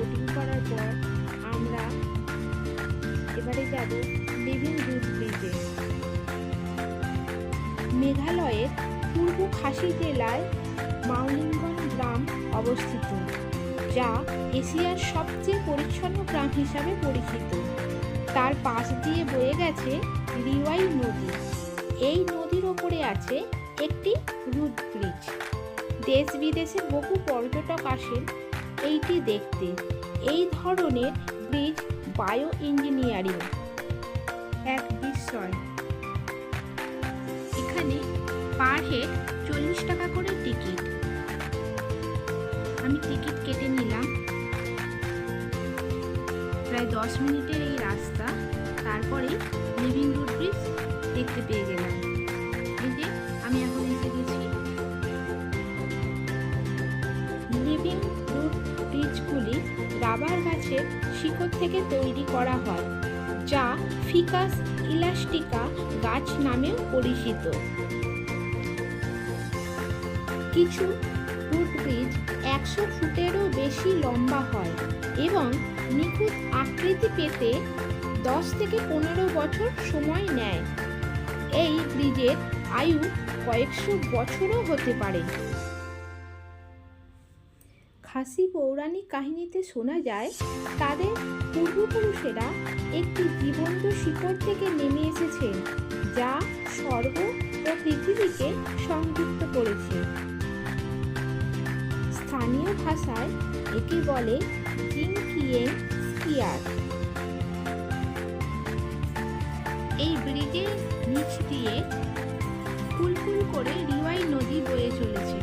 Boating করার পর আমরা এবারে যাব লিভিং রুট ব্রিজে। মেঘালয়ের পূর্ব খাসি জেলায় মাউলিঙ্গন গ্রাম অবস্থিত, যা এশিয়ার সবচেয়ে পরিচ্ছন্ন গ্রাম হিসাবে পরিচিত। তার পাশ দিয়ে বয়ে গেছে রিওয়াই নদী। এই নদীর ওপরে আছে একটি রুট ব্রিজ। দেশ বিদেশের বহু পর্যটক আসেন এইটি দেখতে। এই ধরনের ব্রিজ বায়ো ইঞ্জিনিয়ারিং এক বিস্ময়। এখানে পার হেড 40 টাকা করে টিকিট। আমি টিকিট কেটে নিলাম। প্রায় 10 মিনিটের এই রাস্তা, তারপরে লিভিং রুট ব্রিজ দেখতে পেয়ে গেলাম। এই যে আমি এখন এসে গেছি। লিভিং রুট ব্রিজগুলি রাবার গাছের শিকড় থেকে তৈরি করা হয়, যা ফিকাস ইলাস্টিকা গাছ নামেও পরিচিত। কিছু রুট ব্রিজ 100 ফুটেরও বেশি লম্বা হয় এবং নিখুঁত আকৃতি পেতে 10 থেকে 15 বছর সময় নেয়। এই ব্রিজের আয়ু কয়েকশো বছরও হতে পারে। খাসি পৌরাণিক কাহিনীতে শোনা যায়, তাদের পূর্বপুরুষেরা একটি জীবন্ত শিকড় থেকে নেমে এসেছেন, যা স্বর্গ ও পৃথিবীকে সংযুক্ত করেছে। স্থানীয় ভাষায় একে বলে জিংকিয়েন স্পিয়ার। এই ব্রিজের নিচ দিয়ে ফুলফুল করে রিওয়াই নদী বয়ে চলেছে।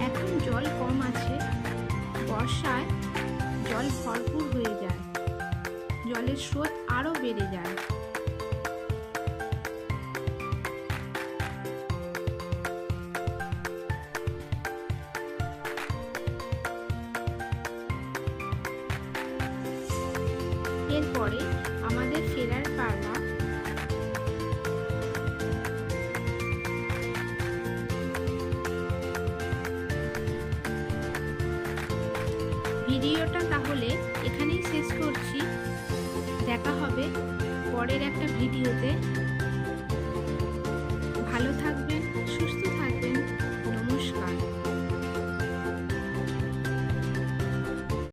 এখন জল কম আছে, বর্ষায় জল ভরপুর হয়ে যায়, জলের স্রোত আরো বেড়ে যায়। এরপরে আমাদের ফেরার পালা। ভিডিওটা তাহলে এখানেই শেষ করছি। দেখা হবে পরের একটা ভিডিওতে। ভালো থাকবেন, সুস্থ